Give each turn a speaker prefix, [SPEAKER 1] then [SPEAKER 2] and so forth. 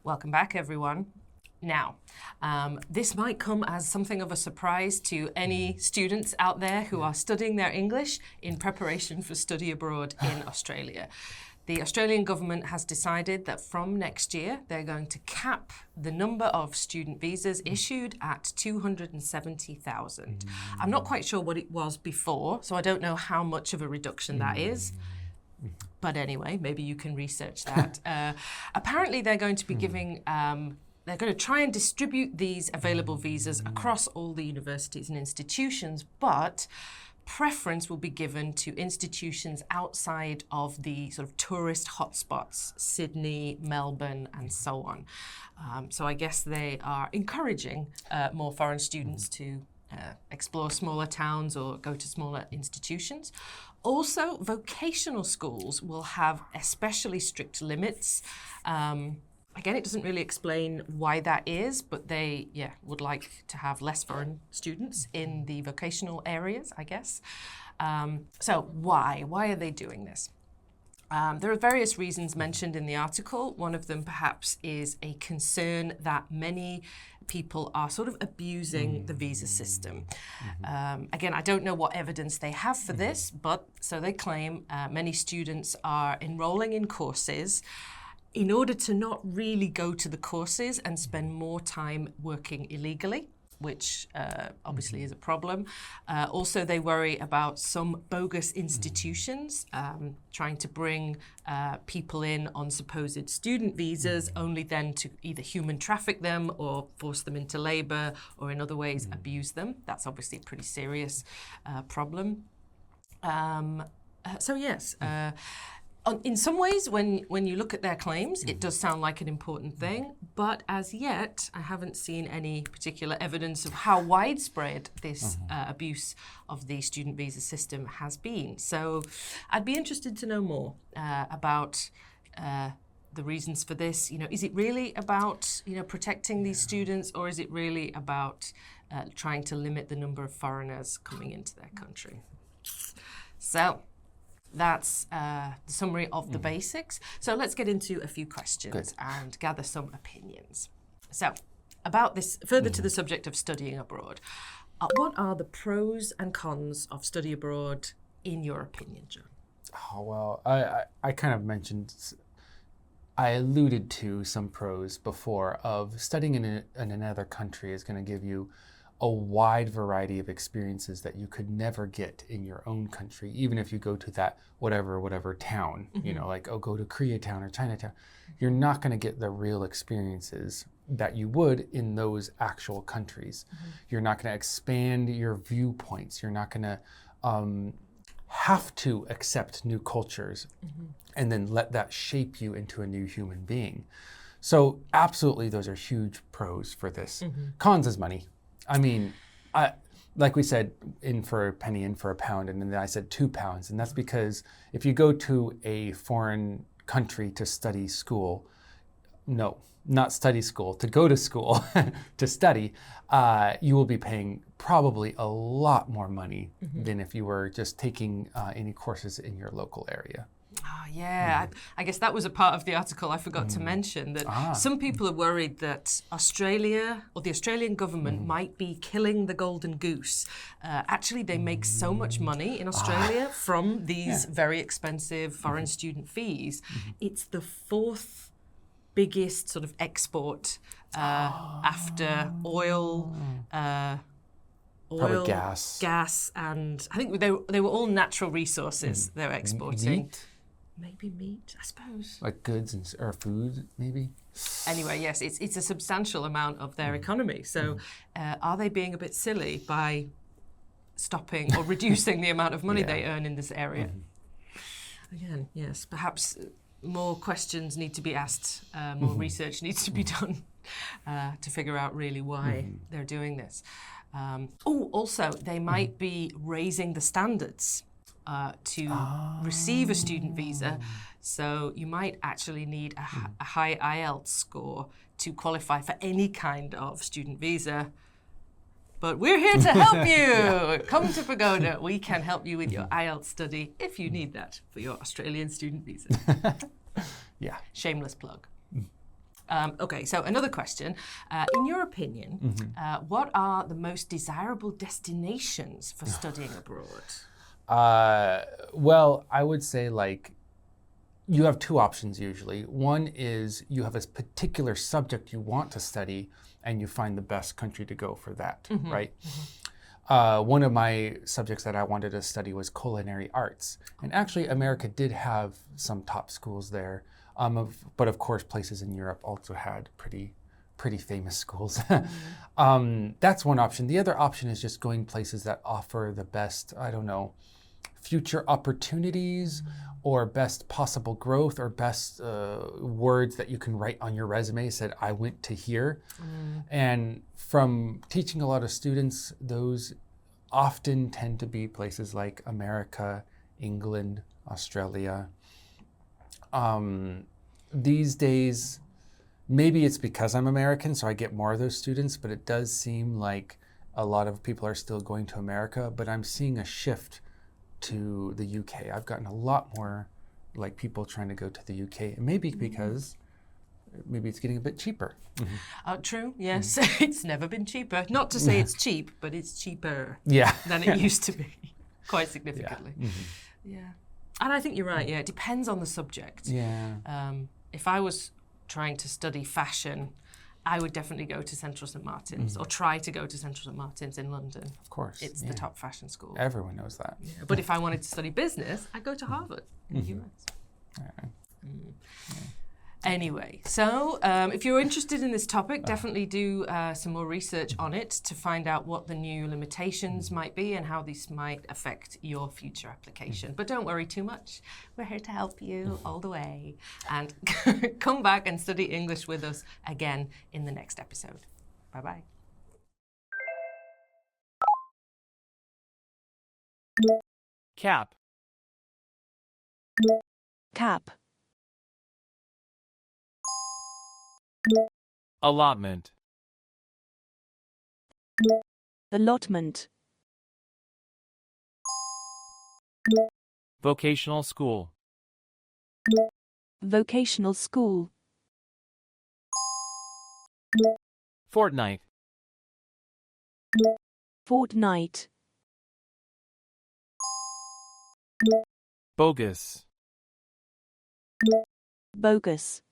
[SPEAKER 1] Welcome back, everyone. Now, this might come as something of a surprise to any students out there who are studying their English in preparation for study abroad in Australia. The Australian government has decided that from next year, they're going to cap the number of student visas issued at 270,000. I'm not quite sure what it was before, so I don't know how much of a reduction that is. But anyway, maybe you can research that. Apparently, they're going to be giving, they're going to try and distribute these available visas across all the universities and institutions, but preference will be given to institutions outside of the sort of tourist hotspots, Sydney, Melbourne, and so on. So I guess they are encouraging more foreign students to explore smaller towns or go to smaller institutions. Also, vocational schools will have especially strict limits. Again, it doesn't really explain why that is, but they, would like to have less foreign students in the vocational areas, I guess. So why? Why are they doing this? There are various reasons mentioned in the article. One of them perhaps is a concern that many people are sort of abusing the visa system. Again, I don't know what evidence they have for this, but so they claim many students are enrolling in courses in order to not really go to the courses and spend more time working illegally, which obviously is a problem. Also, they worry about some bogus institutions trying to bring people in on supposed student visas, only then to either human traffic them or force them into labor or in other ways abuse them. That's obviously a pretty serious problem. So yes, in some ways, when you look at their claims, it does sound like an important thing, but as yet, I haven't seen any particular evidence of how widespread this abuse of the student visa system has been. So I'd be interested to know more about the reasons for this. You know, is it really about, protecting these students, or is it really about trying to limit the number of foreigners coming into their country? So that's the summary of the basics. So let's get into a few questions and gather some opinions. So about this, further to the subject of studying abroad, what are the pros and cons of study abroad in your opinion, John?
[SPEAKER 2] Oh, well, I kind of mentioned, I alluded to some pros before of studying in another country is going to give you a wide variety of experiences that you could never get in your own country, even if you go to that whatever town, like, go to Koreatown or Chinatown. You're not going to get the real experiences that you would in those actual countries. You're not going to expand your viewpoints. You're not going to have to accept new cultures and then let that shape you into a new human being. So absolutely, those are huge pros for this. Cons is money. I mean, like we said, in for a penny, in for a pound, and then I said £2. And that's because if you go to a foreign country to study school, no, not study school, to go to school to study, you will be paying probably a lot more money than if you were just taking any courses in your local area.
[SPEAKER 1] Oh, yeah. I guess that was a part of the article I forgot to mention, that some people are worried that Australia or the Australian government might be killing the golden goose. Actually, they make so much money in Australia from these very expensive foreign student fees. It's the fourth biggest sort of export after oil,
[SPEAKER 2] probably gas,
[SPEAKER 1] and I think they were all natural resources they were exporting.
[SPEAKER 2] Meat?
[SPEAKER 1] Maybe meat, I suppose.
[SPEAKER 2] Like goods or food, maybe?
[SPEAKER 1] Anyway, yes, it's a substantial amount of their economy. So are they being a bit silly by stopping or reducing the amount of money they earn in this area? Again, yes, perhaps more questions need to be asked, more research needs to be done to figure out really why they're doing this. Also, they might be raising the standards to receive a student visa. So you might actually need a high IELTS score to qualify for any kind of student visa. But we're here to help you. Come to Pagoda. We can help you with your IELTS study if you need that for your Australian student visa.
[SPEAKER 2] Yeah.
[SPEAKER 1] Shameless plug. Okay, so another question. In your opinion, what are the most desirable destinations for studying abroad?
[SPEAKER 2] Well, I would say like you have two options usually. One is you have a particular subject you want to study and you find the best country to go for that, right? One of my subjects that I wanted to study was culinary arts. And actually, America did have some top schools there. But of course, places in Europe also had pretty famous schools. That's one option. The other option is just going places that offer the best, I don't know, future opportunities or best possible growth or best words that you can write on your resume said, I went to here. And from teaching a lot of students, those often tend to be places like America, England, Australia. These days, maybe it's because I'm American, so I get more of those students, but it does seem like a lot of people are still going to America, but I'm seeing a shift to the UK. I've gotten a lot more like people trying to go to the UK, and maybe because maybe it's getting a bit cheaper.
[SPEAKER 1] True, yes. It's never been cheaper. Not to say it's cheap, but it's cheaper
[SPEAKER 2] Yeah.
[SPEAKER 1] than it used to be, quite significantly. Yeah. And I think you're right, yeah. It depends on the subject.
[SPEAKER 2] Yeah.
[SPEAKER 1] If I was trying to study fashion, I would definitely go to Central St. Martin's or try to go to Central St. Martin's in London.
[SPEAKER 2] Of course.
[SPEAKER 1] It's the top fashion school.
[SPEAKER 2] Everyone knows that.
[SPEAKER 1] Yeah. But if I wanted to study business, I'd go to Harvard in the US. Anyway, so if you're interested in this topic, definitely do some more research on it to find out what the new limitations might be and how this might affect your future application. But don't worry too much. We're here to help you all the way. And come back and study English with us again in the next episode. Bye-bye.
[SPEAKER 3] Cap.
[SPEAKER 4] Cap.
[SPEAKER 3] Allotment.
[SPEAKER 4] Allotment.
[SPEAKER 3] Vocational school.
[SPEAKER 4] Vocational school.
[SPEAKER 3] Fortnight.
[SPEAKER 4] Fortnight.
[SPEAKER 3] Bogus.
[SPEAKER 4] Bogus.